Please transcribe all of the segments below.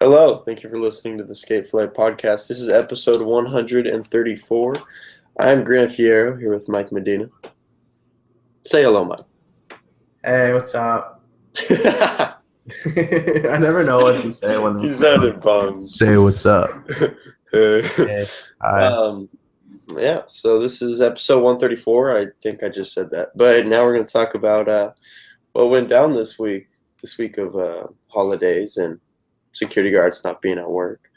Hello, thank you for listening to the Skate Fillet podcast. This is episode 134. I'm Grant Fierro here with Mike Medina. Say hello, Mike. Hey, what's up? I never know what to say when they You sounded bummed. say what's up. Hey. Hi. Yeah, so this is episode 134. I think I just said that. But now we're going to talk about what went down this week of holidays and security guards not being at work.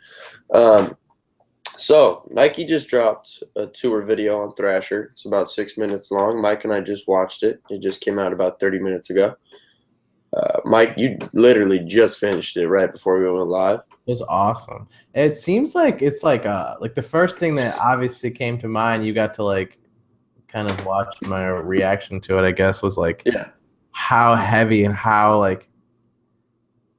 So Nike just dropped a tour video on Thrasher. It's about 6 minutes long. Mike and I just watched it. It just came out about 30 minutes ago. Mike, you literally just finished it right before we went live. It was awesome. It seems like it's like the first thing that obviously came to mind. You got to like kind of watch my reaction to it. I guess was like how heavy and how like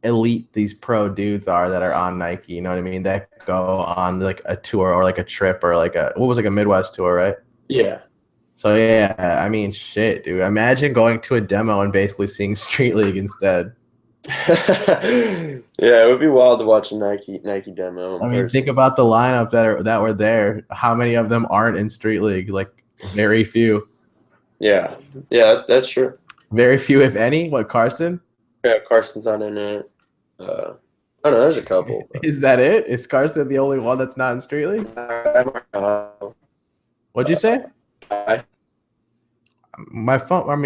elite these pro dudes are that are on Nike. You know what I mean? That go on like a tour or like a trip or like a Midwest tour, right? Yeah. So yeah, I mean, shit, dude. Imagine going to a demo and basically seeing Street League instead. Yeah, it would be wild to watch a Nike demo. I mean, think about the lineup that were there. How many of them aren't in Street League? Like very few. Yeah, that's true. Very few, if any. What, Karsten? Yeah, Carson's not in it. I don't know. There's a couple. Is that it? Is Karsten the only one that's not in Street League? What'd you say? My phone.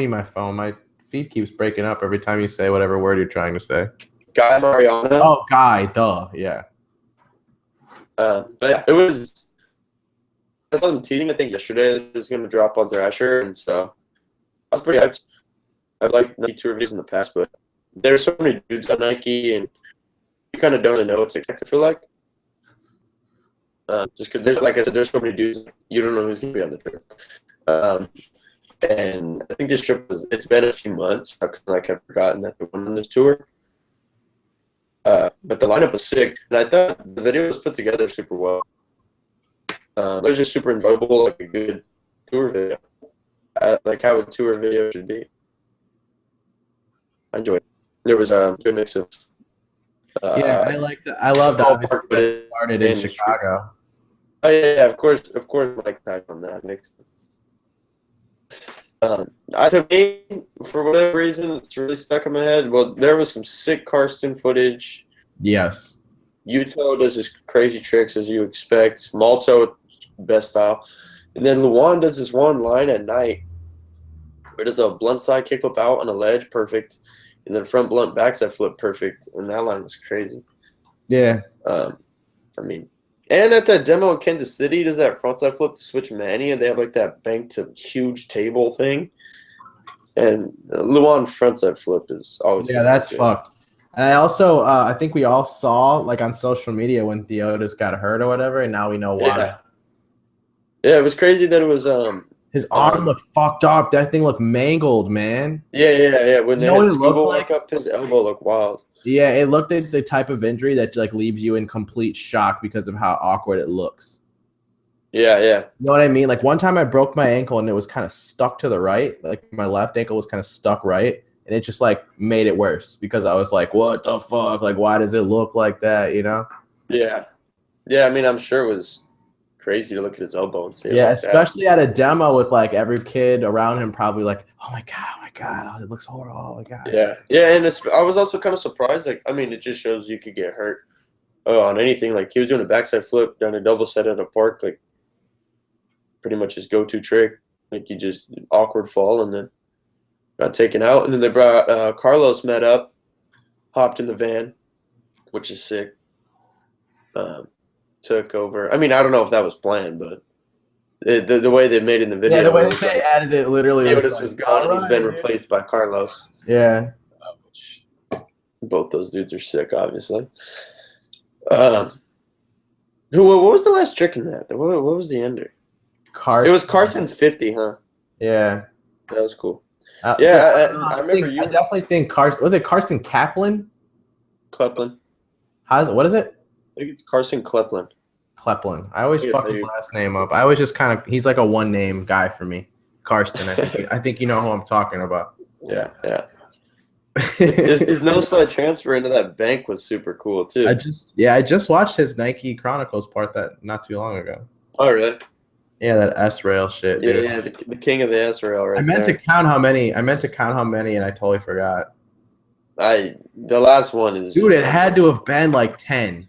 My feed keeps breaking up every time you say whatever word you're trying to say. Guy Mariana. Oh, Guy. Duh. Yeah. But yeah, it was. I saw them teasing. I think yesterday it was going to drop on Thrasher, and so I was pretty hyped. I've liked Nike tour videos in the past, but there's so many dudes on Nike, and you kind of don't know what to expect. I feel like, just because there's, like I said, there's so many dudes, you don't know who's going to be on the trip. And I think this trip it's been a few months. I've forgotten that they went on this tour. But the lineup was sick, and I thought the video was put together super well. It was just super enjoyable, like a good tour video, like how a tour video should be. I enjoyed it. There was a good mix of. I liked it. I loved obviously that it started in Chicago. Oh yeah, of course, Mike typed on that. Makes sense. To me, for whatever reason, it's really stuck in my head. Well, there was some sick Karsten footage. Yes. Yuto does his crazy tricks as you expect. Malto, best style. And then Luan does this one line at night where it does a blunt side kickflip out on a ledge, perfect. And then front blunt backside flip, perfect. And that line was crazy. Yeah. I mean, and at that demo in Kansas City, does that frontside flip to switch Manny, and they have like that banked to huge table thing. And Luan frontside flip is always that's good. Fucked. And I also I think we all saw like on social media when Theotis got hurt or whatever, and now we know why. Yeah, it was crazy that it was his arm looked fucked up. That thing looked mangled, man. Yeah. When they had it looked like up his elbow looked wild. Yeah, it looked at the type of injury that like leaves you in complete shock because of how awkward it looks. Yeah. You know what I mean? Like one time I broke my ankle and it was kind of stuck to the right. Like my left ankle was kind of stuck right. And it just like made it worse because I was like, what the fuck? Like, why does it look like that? You know? Yeah. I mean, I'm sure it was crazy to look at his elbow and see. Yeah, especially at a demo with like every kid around him probably like, oh my god, oh, it looks horrible. Oh my god. Yeah, and I was also kind of surprised. Like, I mean, it just shows you could get hurt on anything. Like he was doing a backside flip down a double set at a park, like pretty much his go-to trick. Like you just awkward fall and then got taken out. And then they brought Carlos met up, hopped in the van, which is sick. Took over. I mean, I don't know if that was planned, but the way they made it in the video. Yeah, the way they added it literally. Theotis was gone and he's been replaced by Carlos. Yeah. Both those dudes are sick, obviously. What was the last trick in that? What was the ender? Carson. It was Carson's 50, huh? Yeah. That was cool. I remember I definitely think Carson. Was it Carson Kaplan? Kleplin. What is it? I think it's Carson Kleplin. Kleplin. I always fuck his last name up. I always just kind of he's like a one name guy for me. Karsten. I think you know who I'm talking about. Yeah. His no slide transfer into that bank was super cool too. I just watched his Nike Chronicles part that not too long ago. Oh really? Yeah, that S rail shit, dude. Yeah, the king of the S rail right I meant there. to count how many. I meant to count how many, and I totally forgot. The last one is Dude, it had to have been like 10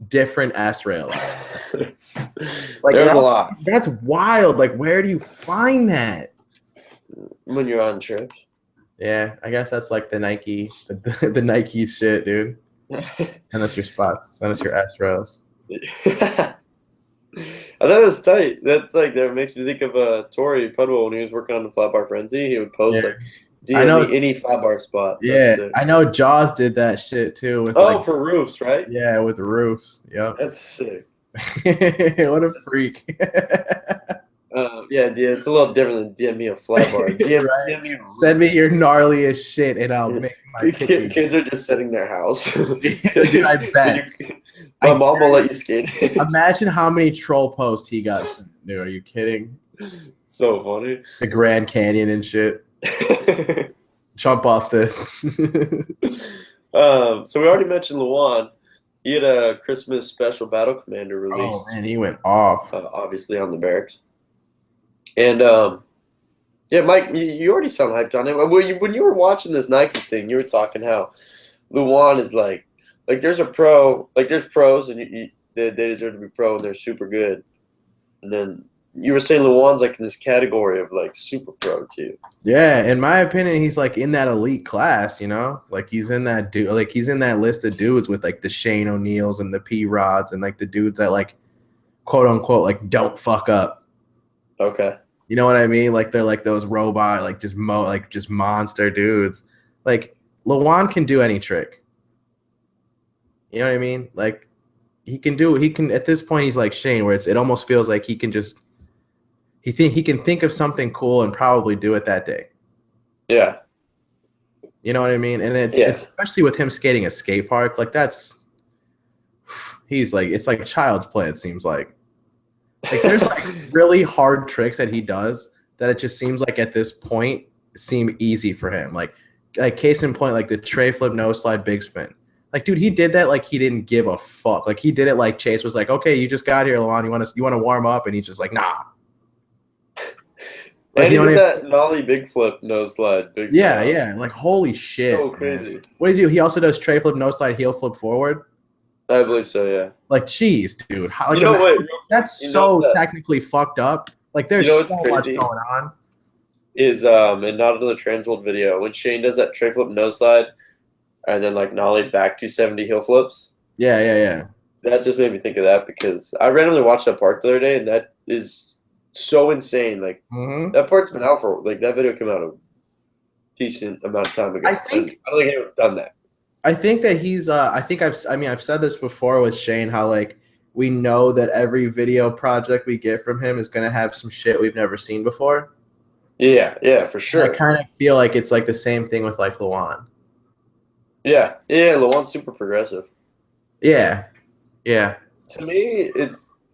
different S rails. Like there's a lot. That's wild. Like, where do you find that? When you're on trips. Yeah, I guess that's like the Nike, the Nike shit, dude. Send us your spots. Send us your S rails. I thought it was tight. That's like that makes me think of Tori Pudwell when he was working on the Flat Bar Frenzy. He would post like, DM me any flat bar spots. Yeah, I know Jaws did that shit too. With for roofs, right? Yeah, with roofs. Yep. That's sick. What a freak. Yeah, it's a little different than DM me a flat bar. DM me Send me your gnarliest shit and I'll make my kids are just setting their house. Dude, I bet. My mom will let you skate. Imagine how many troll posts he got sent. Dude, are you kidding? So funny. The Grand Canyon and shit. Jump off this. So we already mentioned Luan. He had a Christmas special Battle Commander released. Oh man, he went off. Obviously on the barracks. And yeah, Mike, you already sound hyped on it. When you were watching this Nike thing, you were talking how Luan is like there's a pro, like there's pros and they deserve to be pro and they're super good. And then you were saying Luan's like in this category of like super pro too. Yeah, in my opinion, he's like in that elite class, you know? Like he's in that he's in that list of dudes with like the Shane O'Neals and the P Rods and like the dudes that like quote unquote like don't fuck up. Okay. You know what I mean? Like they're like those robot, like just monster dudes. Like Luan can do any trick. You know what I mean? Like he can at this point he's like Shane where it almost feels like he can think of something cool and probably do it that day. Yeah. You know what I mean? And it's especially with him skating a skate park, like it's like child's play, it seems like. Like there's like really hard tricks that he does that it just seems like at this point seem easy for him. Like case in point, like the tray flip no slide big spin. Like, dude, he did that like he didn't give a fuck. Like he did it like Chase was like, okay, you just got here, Luan. You want to warm up? And he's just like, nah. And he did that nollie big flip no slide big spin. Yeah. Like holy shit. So crazy. Man. What does he do? He also does tray flip no slide heel flip forward. I believe so, yeah. Like, geez, dude. That's so technically fucked up. Like, there's so much going on. Is in Not Another Transworld video when Shane does that tray flip no slide and then like nollie back 270 heel flips. Yeah. That just made me think of that because I randomly watched that part the other day and that is so insane. Like that part's been out for like that video came out a decent amount of time ago. I don't think anyone's done that. I think that he's I've said this before with Shane how like we know that every video project we get from him is gonna have some shit we've never seen before. Yeah, for sure. And I kind of feel like it's like the same thing with like Luan. Yeah, Luan's super progressive. Yeah. To me,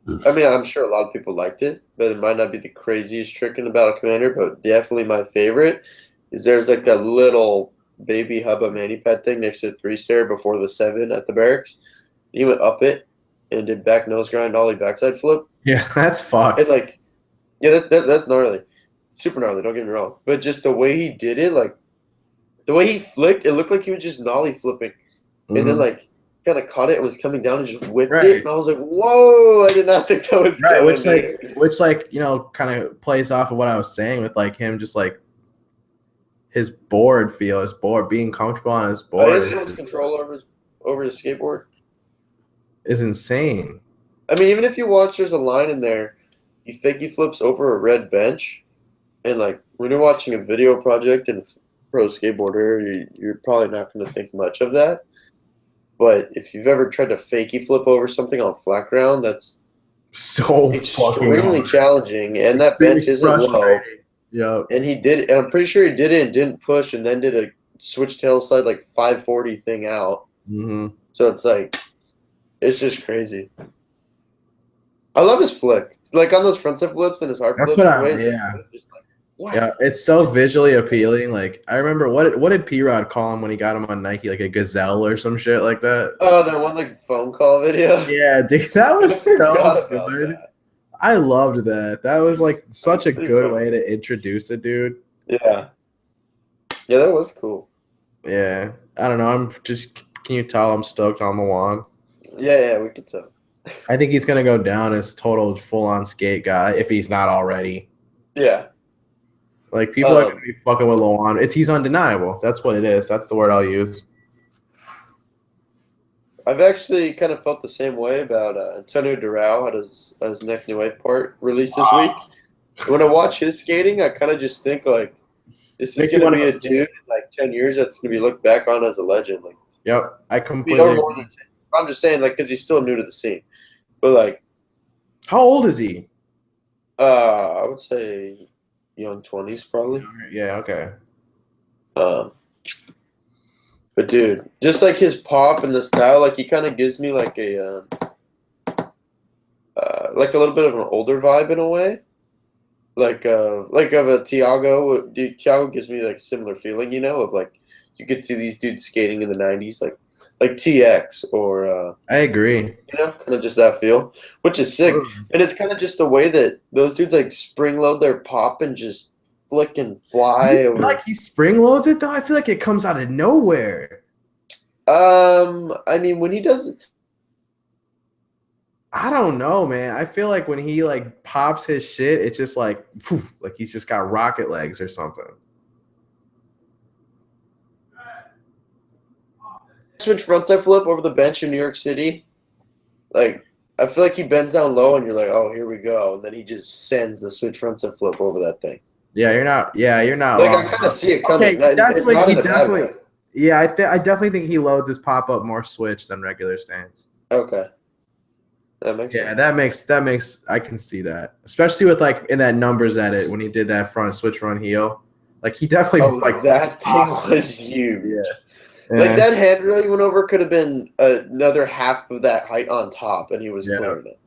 I'm sure a lot of people liked it, but it might not be the craziest trick in the Battle Commander, but definitely my favorite is there's like that little baby hubba mani pad thing next to the 3-stair before the 7 at the barracks. He went up it and did back nose grind ollie backside flip. Yeah, that's fucked. It's like, yeah, that's gnarly. Super gnarly, don't get me wrong. But just the way he did it, like, the way he flicked, it looked like he was just nollie flipping. And then, like, kind of caught it and was coming down and just whipped it. And I was like, whoa, I did not think that was right. Which, you know, kind of plays off of what I was saying with, like, him just, like, his board, being comfortable on his board. His control over his skateboard is insane. I mean, even if you watch, there's a line in there, he fakey flips over a red bench. And, like, when you're watching a video project and it's a pro skateboarder, you're probably not going to think much of that. But if you've ever tried to fakey flip over something on flat ground, that's so extremely challenging. And that bench isn't low. Yeah. And he did, and I'm pretty sure he did it and didn't push and then did a switch tail slide, like 540 thing out. So it's like, it's just crazy. I love his flick. Like on those frontside flips and his hard flips. That's what What? Yeah, it's so visually appealing. Like I remember what did P-Rod call him when he got him on Nike, like a gazelle or some shit like that? Oh, that one like phone call video. Yeah, dude, that I was forgot so about good. that. I loved that. That was like That such was a pretty good funny. way to introduce a dude. Yeah. Yeah, that was cool. Yeah. I don't know. Can you tell I'm stoked on the one? Yeah, yeah, we could tell. I think he's gonna go down as total full on skate guy if he's not already. Yeah. Like people are gonna Um, be fucking with Lawan. He's undeniable. That's what it is. That's the word I'll use. I've actually kind of felt the same way about Antonio Durao at his next New Wave part released this week. When I watch his skating, I kind of just think like this is Makes you gonna want to be go a dude skate. in like 10 years that's gonna be looked back on as a legend. Like, Yep. I I mean, or completely more than agree. 10. I'm just saying like because he's still new to the scene. But like, How old is he? I would say young 20s probably. Yeah, okay. Um, but dude, just like his pop and the style, like he kind of gives me like a little bit of an older vibe in a way. Like of a Tiago. Tiago gives me like similar feeling, you know, of like you could see these dudes skating in the '90s, like TX or I agree. you know, kind of just that feel, which is sick. Totally. And it's kind of just the way that those dudes like spring load their pop and just flick and Do you fly feel like over. he spring loads it though? I feel like it comes out of nowhere. I mean, when he does, I don't know, man. I feel like when he like pops his shit, it's just like poof, like he's just got rocket legs or something. switch frontside flip over the bench in New York City, like I feel like he bends down low and you're like, oh, here we go, and then he just sends the switch frontside flip over that thing. Yeah, you're not. Yeah, you're not Like I wrong. kind of see it coming, Okay, definitely. not He in a bad way. definitely. Yeah, I definitely think he loads his pop up more switch than regular stance. Okay, that makes Yeah, sense. that makes I can see that, especially with like in that numbers edit when he did that front switch run heel, like he definitely Oh, like that thing popped was it. huge. Like Yeah, that handrail he went over could have been another half of that height on top, and he was yeah, clearing it.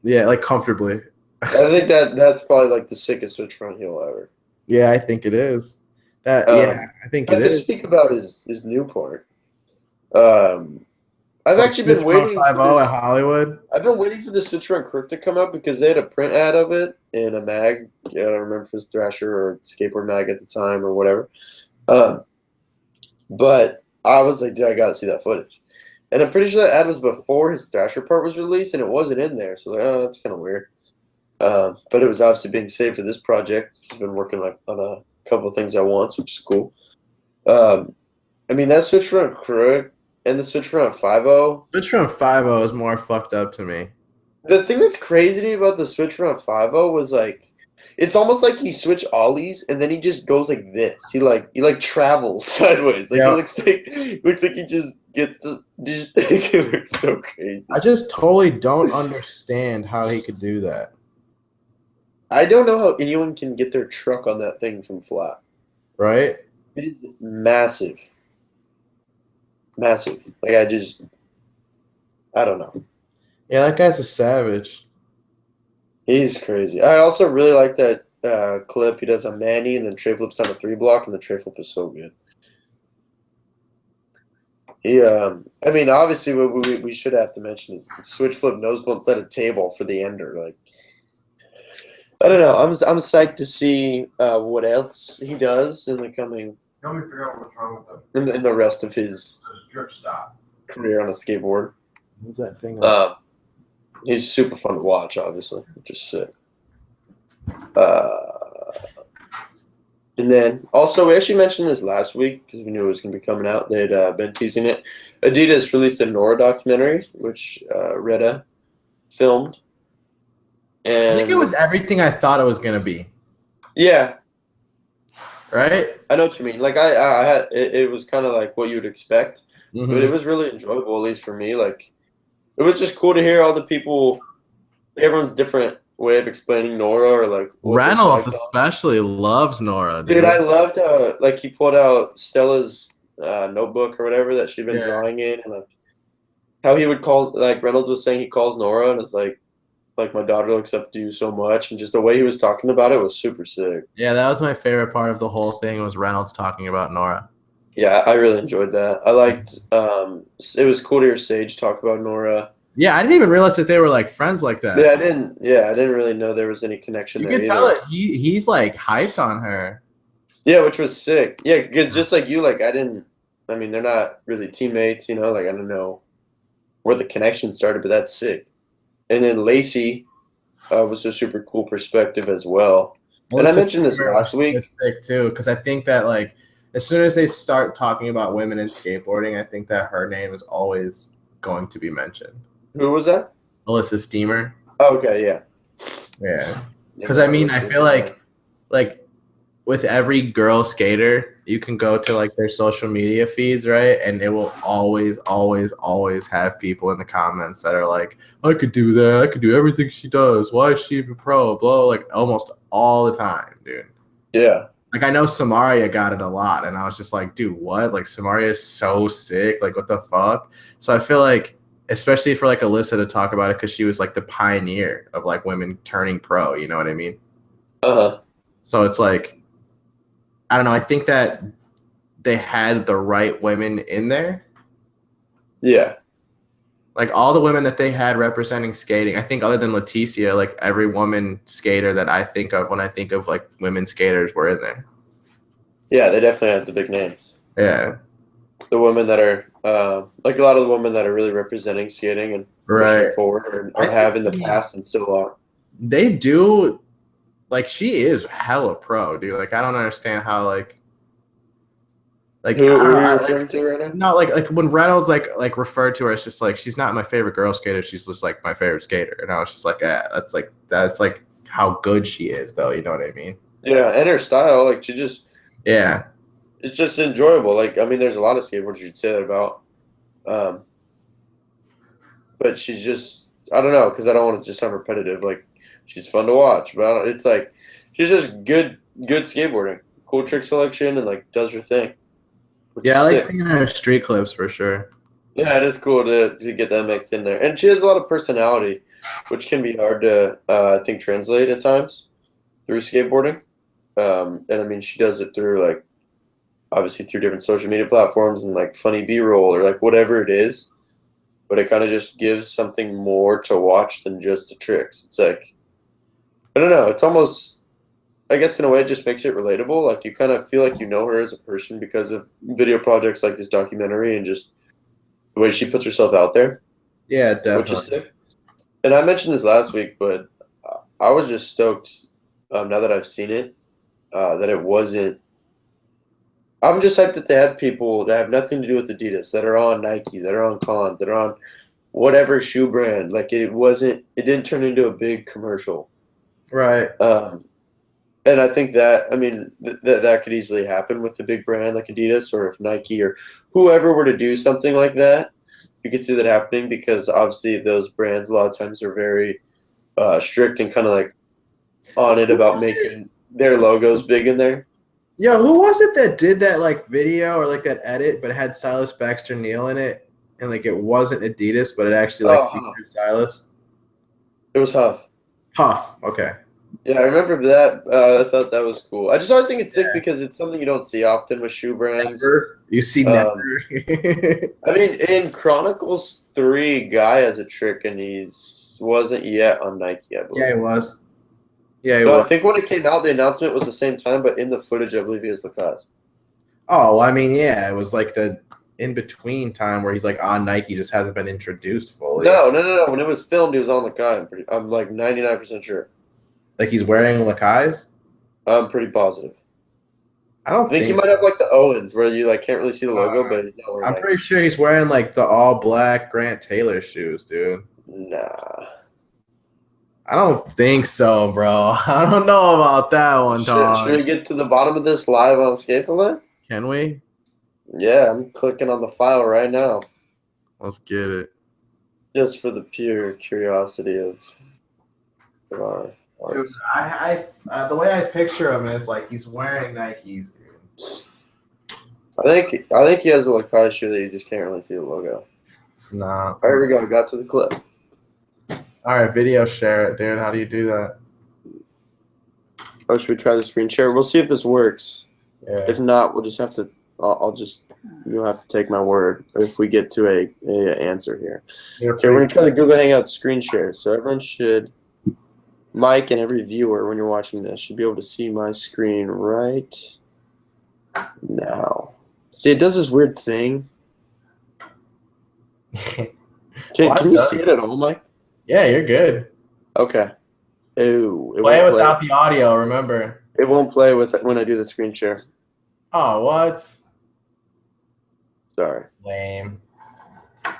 yeah, like comfortably. I think that's probably like the sickest switch front heel ever. Yeah, I think it is. Yeah, Um, I think it but to is. speak about his Newport, um, I've Oh, actually switch been front waiting for 5-0 at this. Hollywood. I've been waiting for the switch front crook to come up because they had a print ad of it in a mag. Yeah, I don't remember if it was Thrasher or Skateboard Mag at the time or whatever. Um, but I was like, dude, I gotta see that footage. And I'm pretty sure that ad was before his Thrasher part was released, and it wasn't in there. So like, oh, that's kind of weird. But it was obviously being saved for this project. He's been working like on a couple of things at once, which is cool. Um, I mean that switch front crook and the switch front 5.0. Switch front 5-0 is more fucked up to me. The thing that's crazy to me about the switch front 5.0 was like it's almost like he switch ollies and then he just goes like this. He travels sideways. Like Yeah, it looks like he just gets to it looks so crazy. I just totally don't understand how he could do that. I don't know how anyone can get their truck on that thing from flat. Right? It is massive. Massive. Like I don't know. Yeah, that guy's a savage. He's crazy. I also really like that clip. He does a Manny and then tray flips down a 3 block, and the tray flip is so good. I mean, obviously, what we should have to mention is the switch flip nose blunt set a table for the ender. Like, I don't know. I'm psyched to see what else he does in the coming Help me figure out what's wrong with in the rest of his the drip stop. career on a skateboard. Move that thing up. He's super fun to watch, obviously, which is sick. And then also, we actually mentioned this last week because we knew it was going to be coming out. They'd been teasing it. Adidas released a Nora documentary, which Retta filmed. And I think it was everything I thought it was gonna be. Yeah, Right? I know what you mean. Like I had it was kind of like what you'd expect, Mm-hmm. but it was really enjoyable, at least for me. Like it was just cool to hear all the people, everyone's different way of explaining Nora or like what they're Reynolds psyched on. especially loves Nora, dude. Dude, I loved how like he pulled out Stella's notebook or whatever that she'd been Yeah. drawing in, and like how he would call like Reynolds was saying he calls Nora, and it's like like my daughter looks up to you so much, and just the way he was talking about it was super sick. Yeah, that was my favorite part of the whole thing was Reynolds talking about Nora. Yeah, I really enjoyed that. I liked. It was cool to hear Sage talk about Nora. Yeah, I didn't even realize that they were like friends like that. Yeah, I didn't. Yeah, I didn't really know there was any connection You there could tell either. it. He's like hyped on her. Yeah, which was sick. Yeah, because just like you, like I didn't. I mean, they're not really teammates, you know. Like I don't know where the connection started, but that's sick. And then Lacey was a super cool perspective as well. And I Melissa mentioned this Furman last week. was sick too, because I think that like as soon as they start talking about women in skateboarding, I think that her name is always going to be mentioned. Who was that? Melissa Steamer. Oh, okay, yeah. Yeah. Because I mean, I feel like with every girl skater, you can go to like their social media feeds, right? And it will always, always, always have people in the comments that are like, I could do that. I could do everything she does. Why is she even pro? Blah, like almost all the time, dude. Yeah. Like I know Samaria got it a lot, and I was just like, dude, what? Like Samaria is so sick. Like what the fuck? So I feel like, especially for like Alyssa to talk about it, because she was like the pioneer of like women turning pro. You know what I mean? Uh-huh. So it's like, I don't know. I think that they had the right women in there. Yeah. Like all the women that they had representing skating, I think other than Leticia, like every woman skater that I think of when I think of like women skaters were in there. Yeah, they definitely had the big names. Yeah. The women that are like a lot of the women that are really representing skating and pushing forward or have in the past and still are. They do, like she is hella pro, dude. Like I don't understand how like who are you referring to right now? No, like when Reynolds like referred to her, it's just like she's not my favorite girl skater. She's just like my favorite skater, and I was just like, that's like how good she is, though. You know what I mean? Yeah, and her style, like she just it's just enjoyable. Like I mean, there's a lot of skateboarders you'd say that about, but she's just I don't know because I don't want to just sound repetitive. Like she's fun to watch, but it's like she's just good skateboarding, cool trick selection, and like does her thing. Yeah, I like seeing her street clips for sure. Yeah, it is cool to get that mixed in there. And she has a lot of personality, which can be hard to, I think, translate at times through skateboarding. And I mean, she does it through, like, obviously through different social media platforms and, like, funny B-roll or, like, whatever it is. But it kind of just gives something more to watch than just the tricks. It's like, I don't know, it's almost, I guess in a way it just makes it relatable. Like, you kind of feel like you know her as a person because of video projects like this documentary and just the way she puts herself out there. Yeah, definitely. Which is sick. And I mentioned this last week, but I was just stoked now that I've seen it, that it wasn't. I'm just hyped that they had people that have nothing to do with Adidas, that are on Nike, that are on Con, that are on whatever shoe brand. Like it didn't turn into a big commercial. Right. And I think that, I mean, that could easily happen with a big brand like Adidas, or if Nike or whoever were to do something like that, you could see that happening because obviously those brands a lot of times are very strict and kind of like on it about making their logos big in there. Yo, who was it that did that like video or like that edit, but it had Silas Baxter Neal in it, and like it wasn't Adidas, but it actually like featured Silas? It was Huff. Huff, okay. Yeah, I remember that. I thought that was cool. I just always think it's sick because it's something you don't see often with shoe brands. Never. You see never. I mean, in Chronicles 3, Guy has a trick, and wasn't yet on Nike, I believe. Yeah, he was. Yeah, he was. was. I think when it came out, the announcement was the same time, but in the footage, I believe he has Lacoste. Oh, I mean, yeah, it was like the in-between time where he's like on Nike, just hasn't been introduced fully. No. When it was filmed, he was on Lacoste. I'm like 99% sure. Like he's wearing Lacoste? I'm pretty positive. I don't think he might have like the Owens where you like can't really see the logo, but he's not wearing. I'm pretty sure he's wearing like the all black Grant Taylor shoes, dude. Nah. I don't think so, bro. I don't know about that one, Tom. Should we get to the bottom of this live on Skate Fillet? Can we? Yeah, I'm clicking on the file right now. Let's get it. Just for the pure curiosity of our art. Dude, the way I picture him is like he's wearing Nikes, dude. I think he has a Lacoste shoe that you just can't really see the logo. Nah. All right, here we go. Got to the clip. All right, video share it, dude. How do you do that? Oh, should we try the screen share? We'll see if this works. Yeah. If not, we'll just have to. You'll have to take my word if we get to a answer here. Okay, we're gonna try the Google Hangout screen share. So everyone should, Mike and every viewer, when you're watching this, should be able to see my screen right now. See, it does this weird thing. Can you see it at all, Mike? Yeah, you're good. Okay. Ooh, play without the audio, remember. It won't play with it when I do the screen share. Oh, what? Sorry. Lame. All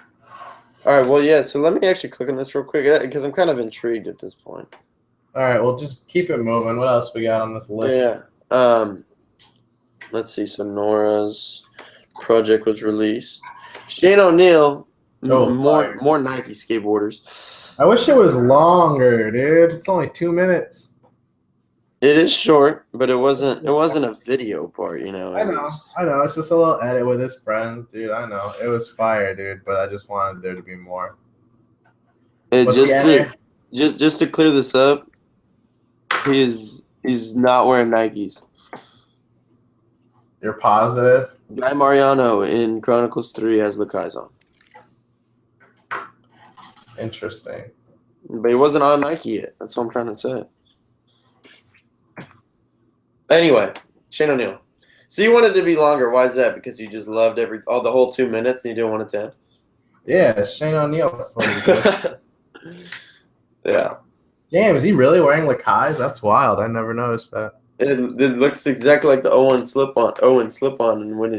right, well, yeah, so let me actually click on this real quick because I'm kind of intrigued at this point. All right, well, just keep it moving. What else we got on this list? Yeah. Let's see. So Nora's project was released. Shane O'Neill, more Nike skateboarders. I wish it was longer, dude. It's only 2 minutes. It is short, but it wasn't a video part, you know. I know. It's just a little edit with his friends, dude. I know. It was fire, dude, but I just wanted there to be more. Just to clear this up, he's not wearing Nikes. You're positive? Guy Mariano in Chronicles 3 has Lakai's on. Interesting. But he wasn't on Nike yet. That's what I'm trying to say. Anyway, Shane O'Neill. So you wanted it to be longer. Why is that? Because you just loved the whole 2 minutes and you didn't want it to end? Yeah, Shane O'Neill. Yeah. Damn, is he really wearing Lakai's? That's wild. I never noticed that. It looks exactly like the Owen slip-on, and when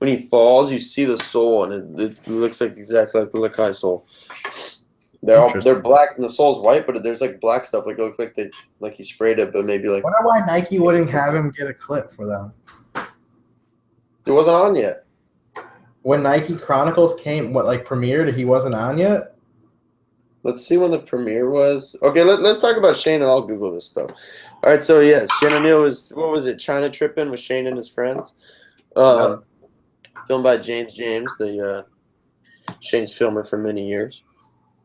he falls, you see the sole, and it looks like exactly like the Lakai sole. They're black and the sole's white, but there's like black stuff. Like it looks like he sprayed it, but maybe like. I wonder why Nike wouldn't have him get a clip for them. It wasn't on yet. When Nike Chronicles premiered, he wasn't on yet? Let's see when the premiere was. Okay, let's talk about Shane, and I'll Google this stuff. All right, so yes, Shane O'Neill was, what was it, China Trippin' with Shane and his friends. Filmed by James, Shane's filmer for many years.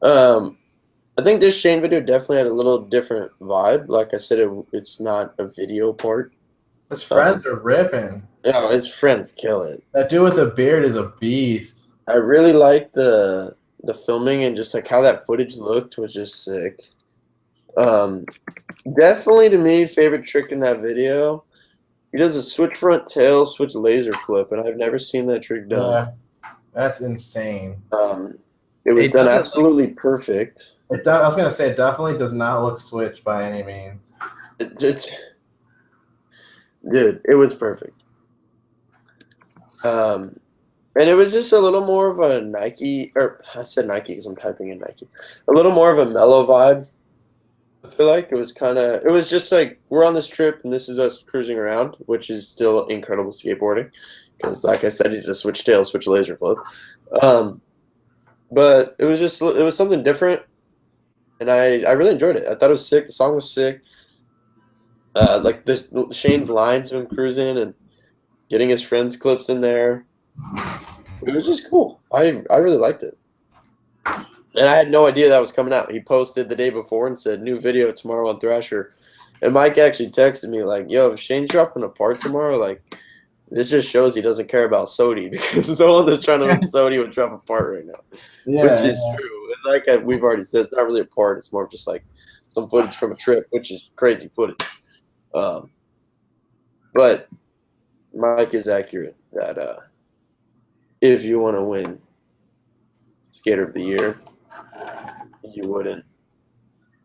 I think this Shane video definitely had a little different vibe. Like I said, it's not a video part. His friends are ripping. Yeah, his friends kill it. That dude with the beard is a beast. I really like the filming and just like how that footage looked was just sick. Definitely to me, favorite trick in that video. He does a switch front tail, switch laser flip, and I've never seen that trick done. Yeah, that's insane. It was done absolutely perfect. I was gonna say it definitely does not look switch by any means. Dude, it was perfect. And it was just a little more of a Nike, or I said Nike because I'm typing in Nike. A little more of a mellow vibe. I feel like it was just like we're on this trip and this is us cruising around, which is still incredible skateboarding because, like I said, you just switch tail, switch laser flip. But it was something different, and I really enjoyed it. I thought it was sick. The song was sick. Like Shane's lines of him cruising and getting his friends' clips in there. It was just cool. I really liked it. And I had no idea that was coming out. He posted the day before and said, new video tomorrow on Thrasher. And Mike actually texted me like, yo, if Shane's dropping a part tomorrow, like, this just shows he doesn't care about Sodi because no one that's trying to win Sodi would drop a part right now. Yeah, which is true. And like we've already said, it's not really a part. It's more of just like some footage from a trip, which is crazy footage. But Mike is accurate that if you want to win Skater of the Year, you wouldn't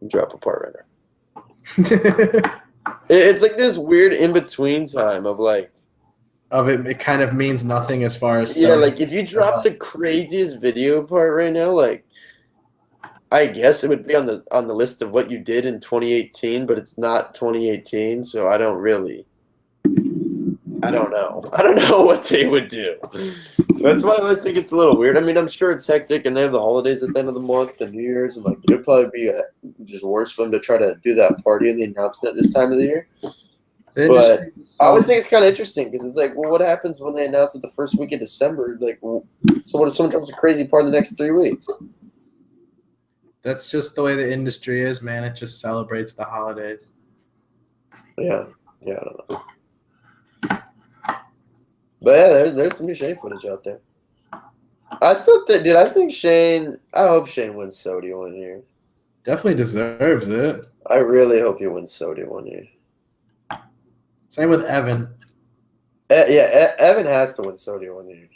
drop a part right now. It's like this weird in-between time of like, it kind of means nothing as far as like if you drop the craziest video part right now, like I guess it would be on the list of what you did in 2018, but it's not 2018, so I don't know what they would do. That's why I always think it's a little weird. I mean, I'm sure it's hectic, and they have the holidays at the end of the month, the New Year's, and like it'd probably be just worse for them to try to do that party and the announcement this time of the year. But I always think it's kind of interesting because it's like, well, what happens when they announce it the first week of December? Like, so what if someone drops a crazy part in the next 3 weeks? That's just the way the industry is, man. It just celebrates the holidays. Yeah, I don't know. But yeah, there's some new Shane footage out there. I still think, dude. I hope Shane wins SOTY one year. Definitely deserves it. I really hope he wins SOTY one year. Same with Evan. Evan has to win SOTY one year.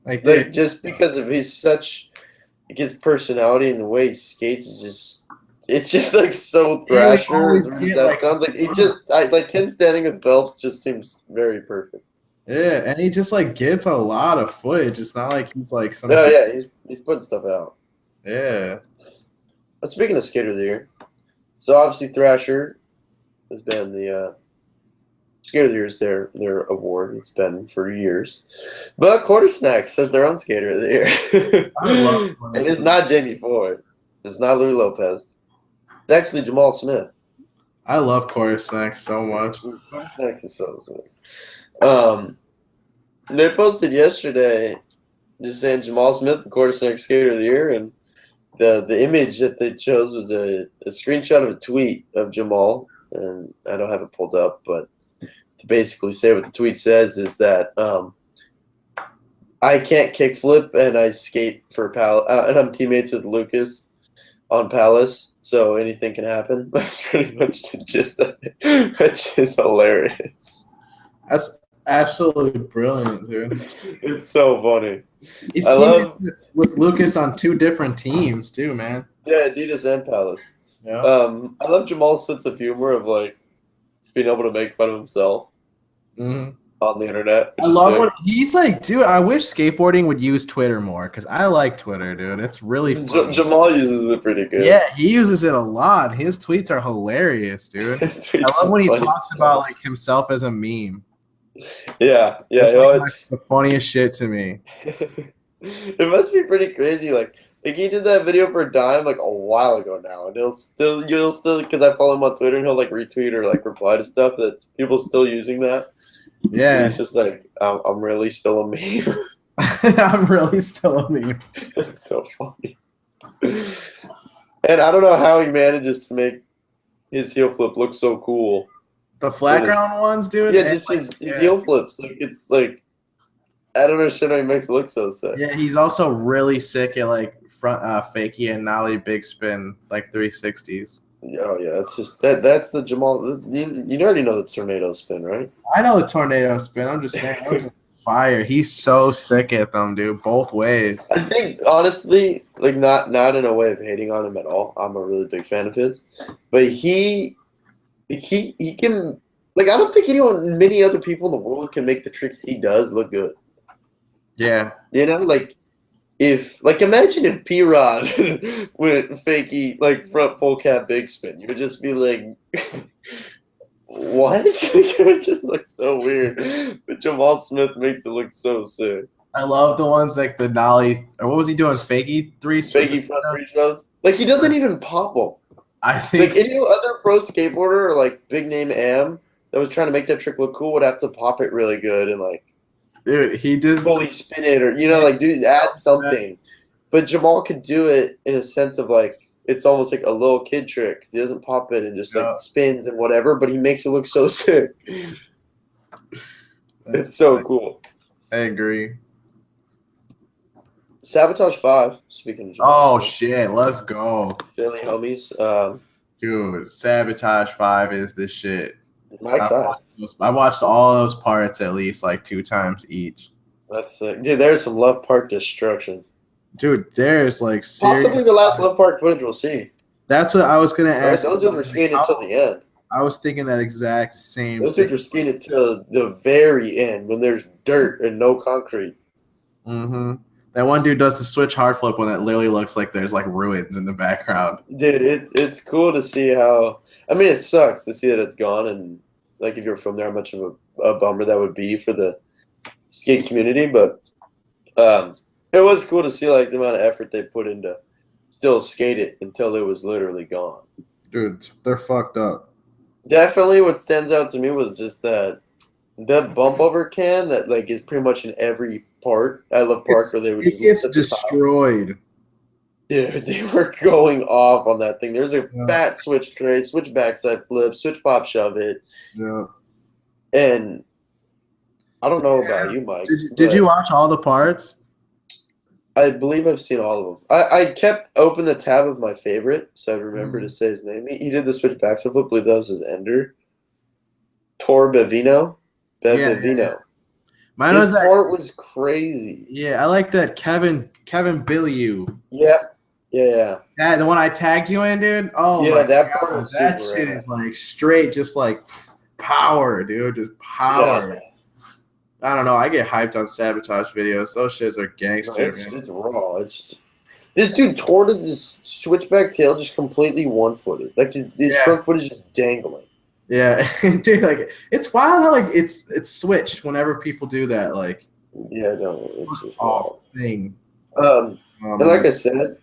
Like just because of his personality and the way he skates is just. It's just like so Thrasher. That sounds like like him standing with Phelps just seems very perfect. Yeah, and he just like gets a lot of footage. It's not like he's like some. No, yeah, he's putting stuff out. Yeah. But speaking of Skater of the Year, so obviously Thrasher has been the Skater of the Year is their award. It's been for years. But Quarter Snacks has their own Skater of the Year. I love and it's not Jamie Ford. It's not Louis Lopez. It's actually Jamal Smith. I love Quarter Snacks so much. Quarter Snacks is so sick. They posted yesterday just saying Jamal Smith, the Quarter Snacks Skater of the Year, and the image that they chose was a screenshot of a tweet of Jamal, and I don't have it pulled up, but to basically say what the tweet says is that I can't kickflip and I skate for and I'm teammates with Lucas on Palace, so anything can happen. That's pretty much the gist of it, which is hilarious. That's absolutely brilliant, dude. It's so funny. He's teaming with Lucas on 2 different teams too, man. Yeah, Adidas and Palace. Yeah. I love Jamal's sense of humor of like being able to make fun of himself on the internet. I love when he's like, dude, I wish skateboarding would use Twitter more because I like Twitter, dude. It's really fun. Jamal uses it pretty good. Yeah, he uses it a lot. His tweets are hilarious, dude. I love when he talks about like himself as a meme. Yeah. It's the funniest shit to me. It must be pretty crazy. Like he did that video for Dime like a while ago now, and you'll still because I follow him on Twitter and he'll like retweet or like reply to stuff that's people still using that. Yeah, it's just like I'm really still a meme. I'm really still a meme. It's so funny. And I don't know how he manages to make his heel flip look so cool. The flat ground ones, dude. Yeah, just his heel flips. Like it's like I don't understand how he makes it look so sick. Yeah, he's also really sick at like front fakie and nollie big spin like 360s. Oh yeah, it's just that's the Jamal. You already know the tornado spin, right? I know the tornado spin. I'm just saying that was fire. He's so sick at them, dude. Both ways. I think honestly, like not in a way of hating on him at all. I'm a really big fan of his, but he can like I don't think many other people in the world can make the tricks he does look good. Yeah, you know, like imagine if P-Rod went fakie like front full cap big spin, you would just be like, what? It would just look so weird. But Jamal Smith makes it look so sick. I love the ones like the nollie. Or what was he doing? Fakie front 3 shoves. Like he doesn't even pop them. I think like any other pro skateboarder or like big name am that was trying to make that trick look cool would have to pop it really good and like. Dude, he just fully spin it or like dude add something, but Jamal could do it in a sense of like it's almost like a little kid trick because he doesn't pop it and just like spins and whatever, but he makes it look so sick. It's so cool. I agree. Sabotage 5. Speaking of Jamal Smith, shit, let's go, Philly homies. Dude, Sabotage 5 is the shit. I watched all those parts at least like 2 times each. That's sick. Dude, there's some Love Park destruction. Dude, there's like possibly the last Love Park footage we'll see. That's what I was gonna ask. Those dudes were skiing until the end. I was thinking that exact same. Those dudes were skiing until the very end when there's dirt and no concrete. Mm-hmm. That one dude does the switch hard flip when it literally looks like there's like ruins in the background. Dude, it's cool to see how. I mean, it sucks to see that it's gone, and like if you're from there, how much of a bummer that would be for the skate community. But it was cool to see like the amount of effort they put into still skate it until it was literally gone. Dude, they're fucked up. Definitely, what stands out to me was just that bump over can that like is pretty much in every part. I Love Park where they would it gets destroyed. Dude, they were going off on that thing. There's a fat switch tray, switch backside flip, switch pop shove it. Yeah. And I don't know about you, Mike. Did you watch all the parts? I believe I've seen all of them. I kept open the tab of my favorite, so I remember to say his name. He did the switch backside flip. I believe that was his ender. Tor Bevino. Yeah. Mine His was that. part was crazy. Yeah, I like that Kevin Billiou. Yeah. Yeah. Yeah, the one I tagged you in, dude. Oh yeah, my that god, part was that super shit rad. is like straight, just like power, dude, just power. Yeah. I don't know. I get hyped on sabotage videos. Those shits are gangster, No, it's raw. This dude tore his switchback tail just completely one-footed. Like his front foot is just dangling. Yeah, dude, like it's wild how like it's switched whenever people do that. Like, yeah, no, it's just off thing. And like I said,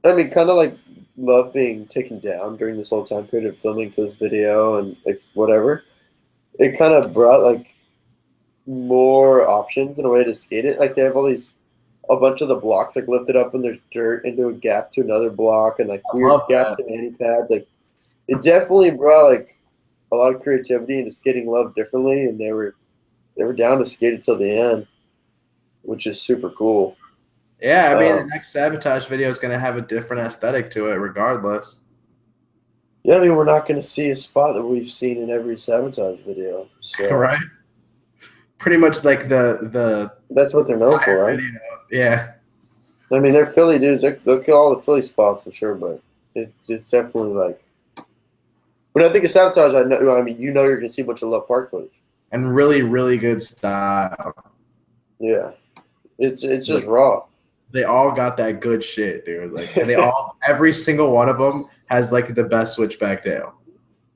I mean, kind of like love being taken down during this whole time period of filming for this video and it's whatever. It kind of brought like more options in a way to skate it. Like they have a bunch of the blocks like lifted up and there's dirt into a gap to another block and like weird gaps to anti pads. Like it definitely brought like a lot of creativity into skating love differently, and they were down to skate it till the end, which is super cool. Yeah, I mean the next sabotage video is gonna have a different aesthetic to it, regardless. Yeah, I mean we're not gonna see a spot that we've seen in every sabotage video. So. Right. Pretty much like the that's what they're known for, right? Video. Yeah. I mean, they're Philly dudes. They'll kill all the Philly spots, I'm sure, but it's definitely like when I think of sabotage, I mean, you're going to see a bunch of Love Park footage and really, really good style. Yeah, it's just raw. They all got that good shit, dude. Like, and every single one of them has like the best switchback tail.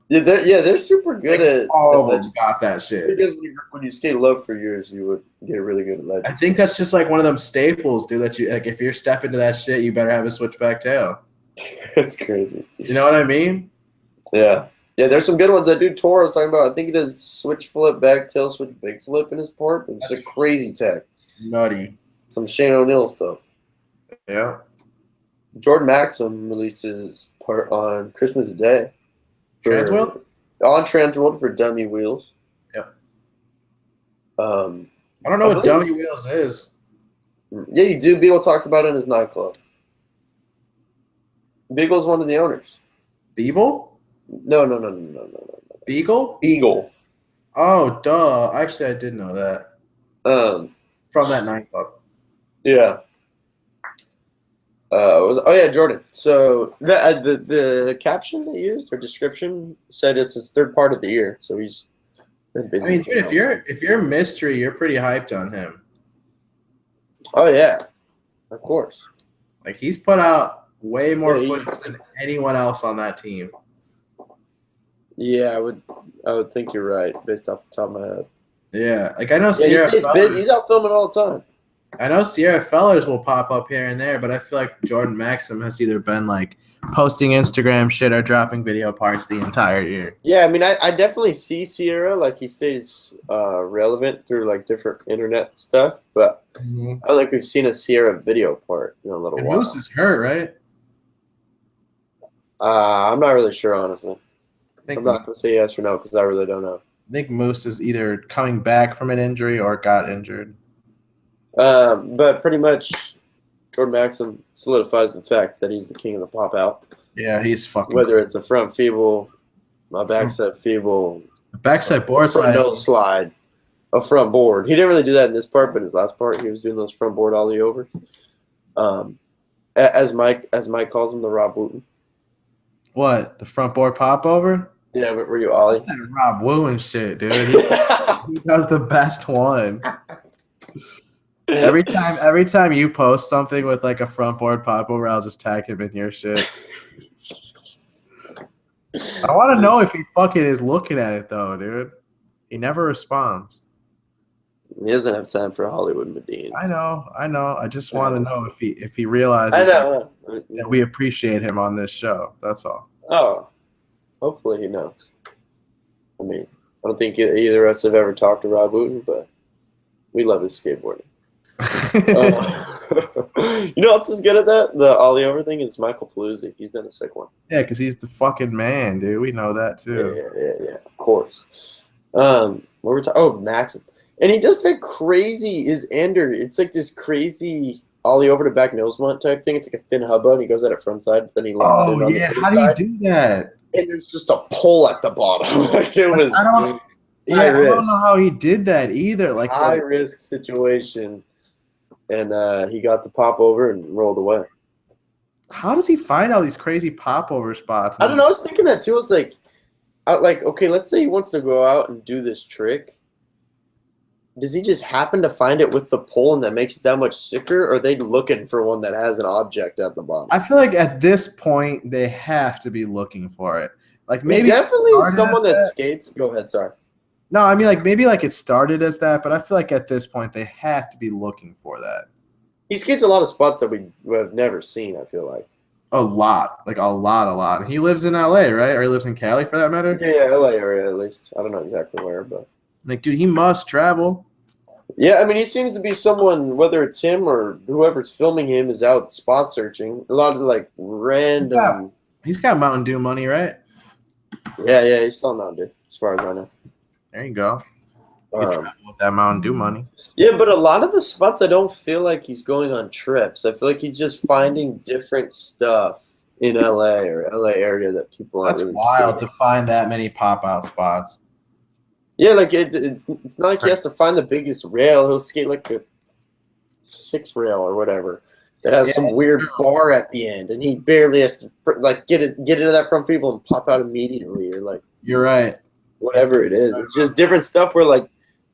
Yeah, they're super good at all of them got that shit. Because when you skate love for years, you would get really good at legends. I think that's just like one of them staples, dude. That you like, if you're stepping to that shit, you better have a switchback tail. That's crazy. You know what I mean? Yeah. There's some good ones. That dude Tor was talking about. I think he does switch flip, back tail, switch big flip in his part. It's a crazy tech. Nutty. Some Shane O'Neill stuff. Yeah. Jordan Maxim released his part on Christmas Day. Transworld? On Transworld for Dummy Wheels. Yeah. I don't know what Dummy Wheels is. Yeah, you do. Beagle talked about it in his nightclub. Beagle's one of the owners. Beagle? No. Beagle? Beagle. Oh, duh. Actually, I did know that. From that nightclub. Yeah. Jordan. So the caption they used or description said it's his third part of the year. So he's been busy. I mean, dude, if you're Mystery, you're pretty hyped on him. Oh yeah, of course. Like he's put out way more footage than anyone else on that team. Yeah, I would think you're right based off the top of my head. Yeah, like I know Sierra. He's out filming all the time. I know Sierra Fellers will pop up here and there, but I feel like Jordan Maxim has either been like posting Instagram shit or dropping video parts the entire year. Yeah, I mean, I definitely see Sierra, like he stays relevant through like different internet stuff, but I don't think we've seen a Sierra video part in a little while. Moose is hurt, right? I'm not really sure, honestly. I'm not going to say yes or no because I really don't know. I think Moose is either coming back from an injury or got injured. But pretty much Jordan Maxim solidifies the fact that he's the king of the pop out. Yeah, he's fucking Whether it's a front feeble, a backside feeble, a backside board slide, no slide, a front board. He didn't really do that in this part, but his last part he was doing those front board ollie overs. As Mike calls him, the Rob Wooten. What, the front board pop over? Yeah, but were you ollie? That's that Rob Wooten shit, dude. He does the best one. Every time you post something with like a front board pop over, I'll just tag him in your shit. I want to know if he fucking is looking at it though, dude. He never responds. He doesn't have time for Hollywood Medine. I know. I just want to know if he realizes that we appreciate him on this show. That's all. Oh, hopefully he knows. I mean, I don't think either of us have ever talked to Rob Wooten, but we love his skateboarding. You know what's as good at that? The ollie over thing is Michael Paluzzi. He's done a sick one. Yeah, because he's the fucking man, dude. We know that too. Yeah. Of course. What were we talking? Oh, Maxim. And he does that crazy is ender. It's like this crazy ollie over to back nose blunt type thing. It's like a thin hubba, and he goes at it front side, but then he locks in on the other how side. do you do that? And there's just a pull at the bottom. Like it was. I don't know how he did that either. Like high risk situation, and he got the pop over and rolled away. How does he find all these crazy pop over spots? I don't know. I was thinking that too. I was like, okay, let's say he wants to go out and do this trick. Does he just happen to find it with the pull and that makes it that much sicker? Or are they looking for one that has an object at the bottom? I feel like at this point they have to be looking for it. Like maybe definitely someone that skates. Go ahead, sorry. No, I mean like maybe like it started as that, but I feel like at this point they have to be looking for that. He skates a lot of spots that we have never seen, I feel like. A lot. Like a lot. He lives in LA, right? Or he lives in Cali for that matter? Yeah, LA area at least. I don't know exactly where, but like dude, he must travel. Yeah, I mean, he seems to be someone, whether it's him or whoever's filming him is out spot searching. A lot of, like, random... He's got Mountain Dew money, right? Yeah, he's still Mountain Dew, as far as I know. There you go. You can travel with that Mountain Dew money. Yeah, but a lot of the spots, I don't feel like he's going on trips. I feel like he's just finding different stuff in LA or LA area that people aren't really seeing. That's wild to find that many pop-out spots. Yeah, like it's not like he has to find the biggest rail. He'll skate like the 6 rail or whatever that has some weird bar at the end, and he barely has to like get into that front people and pop out immediately, or like you're right. Whatever it is, it's just different stuff where like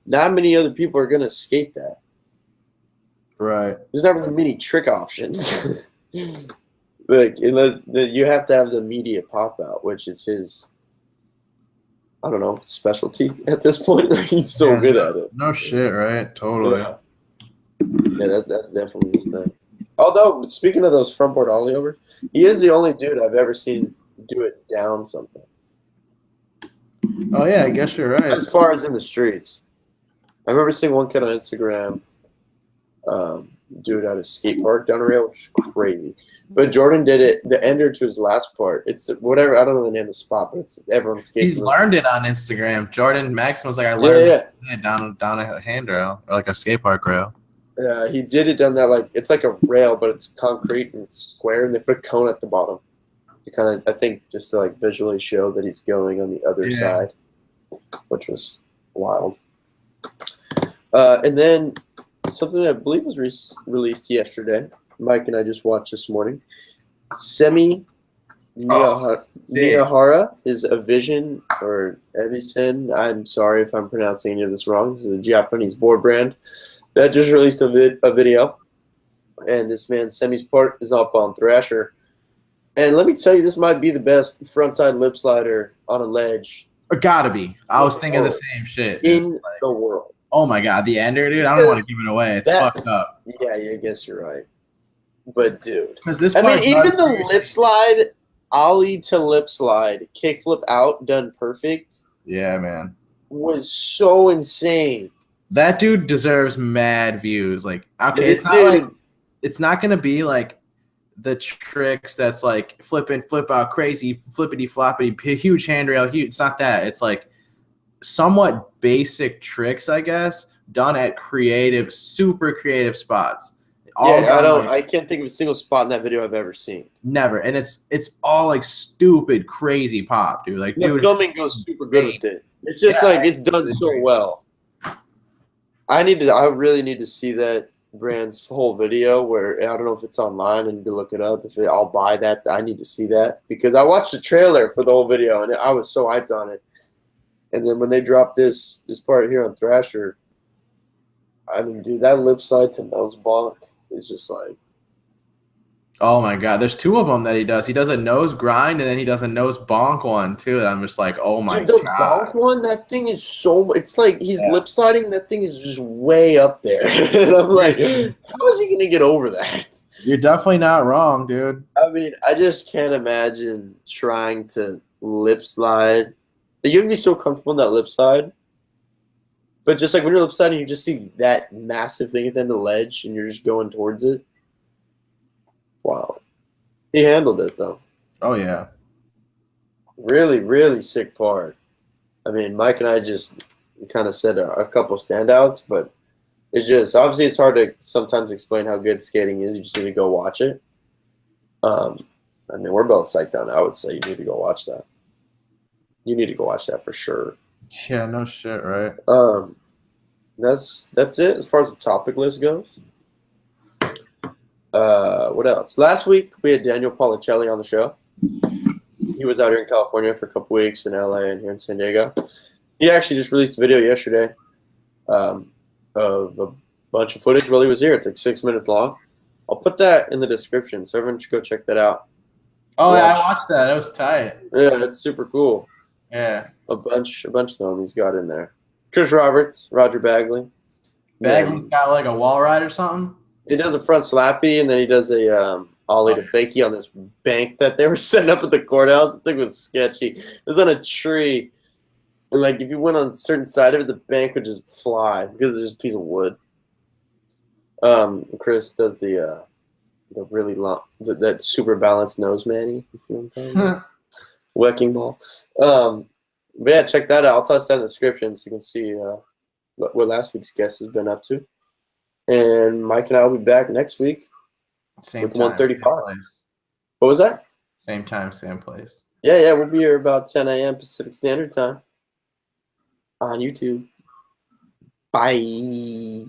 not many other people are gonna skate that. Right. There's not really many trick options. Like unless you have to have the immediate pop out, which is his. I don't know, specialty at this point. Like he's so good at it. No shit, right? Totally. Yeah, that's definitely his thing. Although, speaking of those frontboard ollie over, he is the only dude I've ever seen do it down something. Oh yeah, I guess you're right. As far as in the streets, I remember seeing one kid on Instagram do it at a skate park down a rail, which is crazy. But Jordan did it, the ender to his last part. It's whatever, I don't know the name of the spot, but it's everyone skates. He learned it on Instagram. Jordan Maxim was like, I learned it down a handrail or like a skate park rail. Yeah, he did it down that, like, it's like a rail, but it's concrete and it's square, and they put a cone at the bottom. To kind of, I think, just to like visually show that he's going on the other side, which was wild. And then something that I believe was released yesterday. Mike and I just watched this morning. Semi Miyahara is a vision, or Evisen. I'm sorry if I'm pronouncing any of this wrong. This is a Japanese board brand that just released a video. And this man, Semi's part, is up on Thrasher. And let me tell you, this might be the best frontside lip slider on a ledge. Gotta be. I was thinking the same shit. In the world. Oh my god, the ender, dude. I don't want to give it away. It's fucked up. Yeah, I guess you're right. But dude, because this, I mean, even the lip slide, ollie to lip slide, kickflip out, done perfect. Yeah, man, was so insane. That dude deserves mad views. Like, okay, it's not gonna be like the tricks that's like flip in, flip out, crazy, flippity floppity, huge handrail, huge. It's not that. It's like somewhat basic tricks, I guess, done at creative, super creative spots. I can't think of a single spot in that video I've ever seen. Never. And it's all like stupid, crazy pop, dude. Like, the filming goes super good with it. It's just like it's done so well. I really need to see that brand's whole video, where I don't know if it's online and to look it up. I'll buy that. I need to see that because I watched the trailer for the whole video and I was so hyped on it. And then when they dropped this part here on Thrasher, I mean, dude, that lip slide to nose bonk is just like, oh my god. There's 2 of them that he does. He does a nose grind and then he does a nose bonk one too. And I'm just like, oh my god. The bonk one, that thing is so. It's like he's lip sliding. That thing is just way up there. And I'm like, how is he gonna get over that? You're definitely not wrong, dude. I mean, I just can't imagine trying to lip slide. You have to be so comfortable in that lip slide But just like when you're lip sliding, you just see that massive thing at the end of the ledge, and you're just going towards it. Wow. He handled it, though. Oh, yeah. Really, really sick part. I mean, Mike and I just kind of said a couple standouts, but it's just, obviously it's hard to sometimes explain how good skating is. You just need to go watch it. I mean, we're both psyched on it. I would say you need to go watch that. You need to go watch that for sure. Yeah, no shit, right? That's it as far as the topic list goes. What else? Last week we had Daniel Policelli on the show. He was out here in California for a couple weeks in LA and here in San Diego. He actually just released a video yesterday of a bunch of footage while he was here. It's like 6 minutes long. I'll put that in the description, so everyone should go check that out. Oh, yeah, I watched that. It was tight. Yeah, it's super cool. Yeah. A bunch of them he's got in there. Chris Roberts, Roger Bagley. Bagley's got like a wall ride or something? He does a front slappy, and then he does a ollie to fakie on this bank that they were setting up at the courthouse. The thing was sketchy. It was on a tree. And, like, if you went on a certain side of it, the bank would just fly because it's just a piece of wood. Chris does the really long, that super balanced nose manny. You feel what I'm talking about? Wrecking ball. But yeah, check that out. I'll toss that in the description so you can see what last week's guest has been up to. And Mike and I will be back next week Same with time, 135. same place. What was that? Same time, same place. Yeah, we'll be here about 10 a.m. Pacific Standard Time on YouTube. Bye.